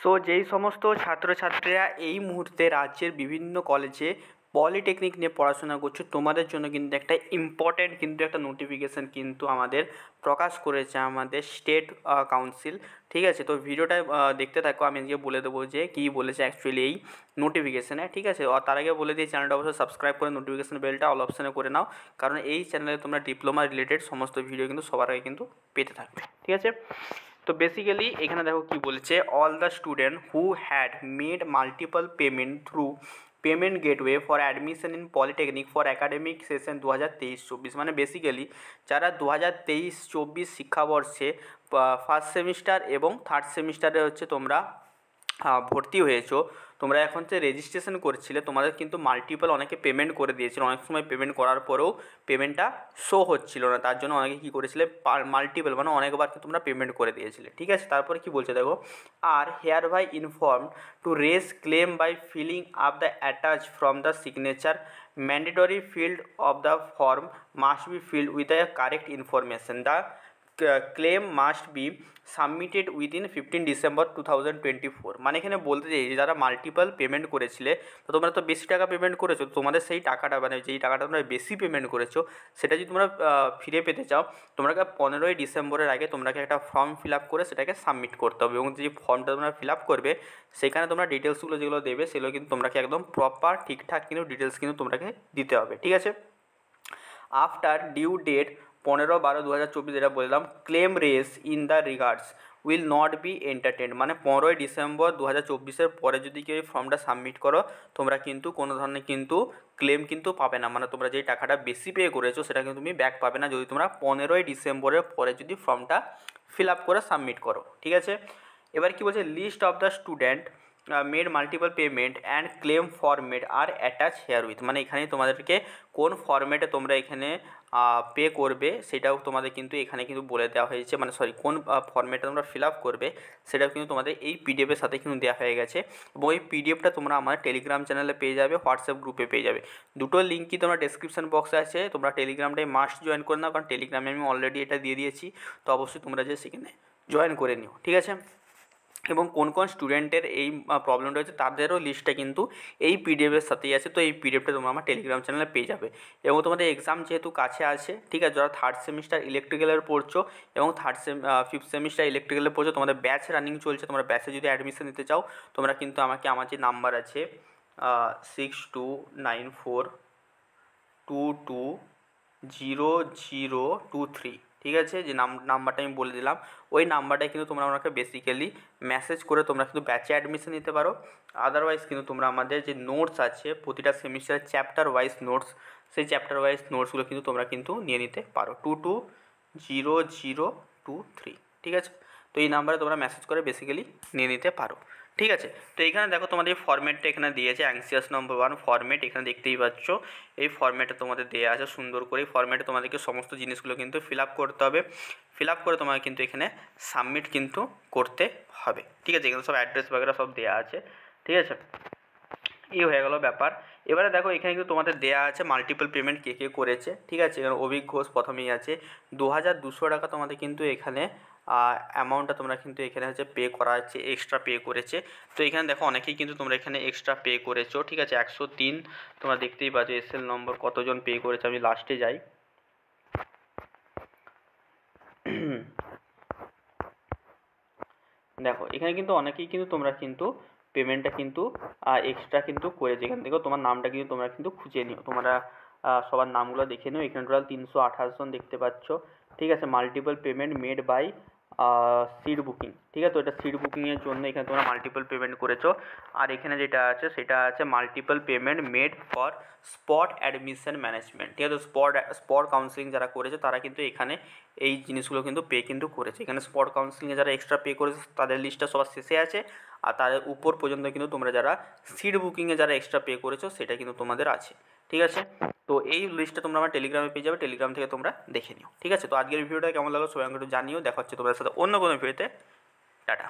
So যেই সমস্ত ছাত্রছাত্রীরা এই মুহূর্তে রাজ্যের বিভিন্ন কলেজে পলিটেকনিক নিয়ে পড়াশোনা করছো, তোমাদের জন্য কিন্তু একটা ইম্পর্ট্যান্ট কিন্তু একটা নোটিফিকেশান কিন্তু আমাদের প্রকাশ করেছে আমাদের স্টেট কাউন্সিল। ঠিক আছে, তো ভিডিওটা দেখতে থাকো, আমি আজকে বলে দেবো যে কী বলেছে অ্যাকচুয়ালি এই নোটিফিকেশানে। ঠিক আছে, আর তার আগে বলে দিই চ্যানেলটা অবশ্যই সাবস্ক্রাইব করে নোটিফিকেশান বেলটা অল অপশানে করে নাও, কারণ এই চ্যানেলে তোমরা ডিপ্লোমা রিলেটেড সমস্ত ভিডিও কিন্তু সবার আগে কিন্তু পেতে থাকবে। ঠিক আছে, তো বেসিক্যালি এখানে দেখো কি বলছে, all the student who had made multiple payment through payment gateway for admission in polytechnic for academic session 2023-24, মানে বেসিক্যালি যারা 2023-24 শিক্ষাবর্ষে ফার্স্ট সেমিস্টার এবং থার্ড সেমিস্টারে হচ্ছে তোমরা ভর্তি হয়েছো, তোমরা এখন যে রেজিস্ট্রেশন করছিলে তোমাদের কিন্তু মাল্টিপল অনেকে পেমেন্ট করে দিয়েছিল, অনেক সময় পেমেন্ট করার পরেও পেমেন্টটা শো হচ্ছিল না, তার জন্য অনেকে কী করেছিলে মাল্টিপল মানে অনেকবার তোমরা পেমেন্ট করে দিয়েছিলে। ঠিক আছে, তারপরে কি বলছে দেখো, আর hereby inform to raise claim by filling up the attach from the signature mandatory field of the form must be filled with the correct information. The claim must be submitted within 15 December 2024। মানে এখানে বলতে চাই যে যারা multiple payment করেছিলে, তো তোমরা তো বেশি টাকা পেমেন্ট করেছো, তোমাদের সেই টাকাটা মানে যেই টাকাটা তোমরা বেশি পেমেন্ট করেছো সেটা যদি তোমরা ফিরে পেতে চাও, তোমাকে 15ই ডিসেম্বরের আগে তোমাকে একটা ফর্ম ফিল আপ করে সেটাকে সাবমিট করতে হবে, এবং যে ফর্মটা তোমরা ফিল আপ করবে সেখানে তোমরা ডিটেলসগুলো যেগুলো দেবে সেগুলো কিন্তু তোমাকে একদম প্রপার ঠিকঠাক কিন্তু ডিটেলস কিন্তু তোমাকে দিতে হবে। ঠিক আছে, আফটার ডিউ ডেট 15/12/2024 যেটা বললাম, claim raised in the regards will not be entertained, মানে 15ই ডিসেম্বর 2024 পরে যদি কেউ এই ফর্মটা সাবমিট করো তোমরা কিন্তু কোনো ধরনের কিন্তু ক্লেম কিন্তু পাবে না, মানে তোমরা যেই টাকাটা বেশি পে করেছো সেটা কিন্তু তুমি ব্যাক পাবে না যদি তোমরা 15ই ডিসেম্বরের পরে যদি ফর্মটা ফিল আপ করে সাবমিট করো। ঠিক আছে, এবার কি বলছে, list of the student made multiple payment and claim format are attach herewith, মানে এখানে তোমাদেরকে কোন ফরম্যাটে তোমরা এখানে পে করবে সেটাও তোমাদের কিন্তু এখানে কিন্তু বলে দেওয়া হয়েছে, মানে সরি কোন ফরম্যাটে তোমরা ফিল আপ করবে সেটাও কিন্তু তোমাদের এই পিডিএফের সাথে কিন্তু দেওয়া হয়ে গেছে, এবং এই পিডিএফটা তোমরা আমার টেলিগ্রাম চ্যানেলে পেয়ে যাবে, হোয়াটসঅ্যাপ গ্রুপে পেয়ে যাবে, দুটো লিঙ্কই তোমরা ডেসক্রিপশন বক্সে আছে, তোমরা টেলিগ্রামটাই মাস্ট জয়েন করে নাও, কারণ টেলিগ্রামে আমি অলরেডি এটা দিয়ে দিয়েছি, তো অবশ্যই তোমরা যে সেখানে জয়েন করে নিও। ঠিক আছে, এবং কোন কোন স্টুডেন্টের এই প্রবলেমটা হচ্ছে তাদেরও লিস্টটা কিন্তু এই পিডিএফের সাথেই আছে, তো এই পিডিএফটা তোমরা আমার টেলিগ্রাম চ্যানেলে পেয়ে যাবে। এবং তোমাদের এক্সাম যেহেতু কাছে আছে, ঠিক আছে, যারা থার্ড সেমিস্টার ইলেকট্রিক্যালের পড়ছো এবং ফিফথ সেমিস্টার ইলেকট্রিক্যালের পড়ছো, তোমাদের ব্যাচ রানিং চলছে, তোমরা ব্যাচে যদি অ্যাডমিশন নিতে চাও তোমরা কিন্তু আমাকে আমার যে নাম্বার আছে 6294220023, ঠিক আছে, যে নাম্বারটা আমি বলে দিলাম ওই নাম্বারটায় কিন্তু তোমরা আমাকে বেসিক্যালি মেসেজ করে তোমরা কিন্তু ব্যাচে অ্যাডমিশন নিতে পারো। আদারওয়াইজ কিন্তু তোমরা আমাদের যে নোটস আছে প্রতিটা সেমিস্টারের চ্যাপ্টার ওয়াইজ নোটস, সেই চ্যাপ্টার ওয়াইজ নোটসগুলো কিন্তু তোমরা কিন্তু নিয়ে নিতে পারো 220023। ঠিক আছে, তো এই নাম্বারে তোমরা মেসেজ করে বেসিক্যালি নিয়ে নিতে পারো। ঠিক আছে, তো এখানে দেখো তোমাদের এই ফর্ম্যাটটা এখানে দিয়েছে, অ্যাংসিয়াস নম্বর 1 ফর্ম্যাট, এখানে দেখতেই পাচ্ছ এই ফর্ম্যাটে তোমাদের দেওয়া আছে সুন্দর করে, এই ফর্ম্যাটে তোমাদেরকে সমস্ত জিনিসগুলো কিন্তু ফিল আপ করতে হবে, ফিল আপ করে তোমাকে কিন্তু এখানে সাবমিট কিন্তু করতে হবে। ঠিক আছে, এখানে সব অ্যাড্রেস বাগেরা সব দেওয়া আছে। ঠিক আছে, এই হয়ে গেল ব্যাপার। এবারে দেখো এখানে কিন্তু তোমাদের দেয়া আছে মাল্টিপল পেমেন্ট কে কে করেছে। ঠিক আছে, এখানে অভিক ঘোষ প্রথমেই আছে, 2200 টাকা তোমাদের কিন্তু এখানে অ্যামাউন্টটা তোমরা কিন্তু এখানে হচ্ছে পে করা হচ্ছে, এক্সট্রা পে করেছে। তো এখানে দেখো অনেকেই কিন্তু তোমরা এখানে এক্সট্রা পে করেছো। ঠিক আছে, 103 তোমরা দেখতেই পাচ্ছ এসএল নম্বর কতজন পে করেছে, আমি লাস্টে যাই। দেখো এখানে কিন্তু অনেকেই কিন্তু তোমরা কিন্তু পেমেন্টটা কিন্তু এক্সট্রা কিন্তু করেছে, এখান থেকেও তোমার নামটা কিন্তু তোমরা কিন্তু খুঁজে নিও, তোমরা সবার নামগুলো দেখে নিও। এখানে টোটাল 328 জন দেখতে পাচ্ছ। ঠিক আছে, multiple payment made by seat booking. ঠিক আছে, তো এটা সিট বুকিংয়ের জন্য এখানে তোমরা মাল্টিপল পেমেন্ট করেছো। আর এখানে যেটা আছে সেটা আছে multiple payment made for spot admission management. ঠিক আছে, স্পট কাউন্সিলিং যারা করেছে তারা কিন্তু এখানে এই জিনিসগুলো কিন্তু পে কিন্তু করেছে। এখানে স্পট কাউন্সিলিংয়ে যারা এক্সট্রা পে করেছে তাদের লিস্টটা সবার শেষে আছে, আর তাদের উপর পর্যন্ত কিন্তু তোমরা যারা সিট বুকিংয়ে যারা এক্সট্রা পে করেছো সেটা কিন্তু তোমাদের আছে। ঠিক আছে, তো এই লিস্টটা তোমরা আমার টেলিগ্রামে পেয়ে যাবে, টেলিগ্রাম থেকে তোমরা দেখে নিও। ঠিক আছে, তো আজকের ভিডিওটা কেমন লাগলো সবাই আমাকে একটু জানিও, দেখা হচ্ছে তোমাদের সাথে অন্য কোনো ভিডিওতে। টাটা।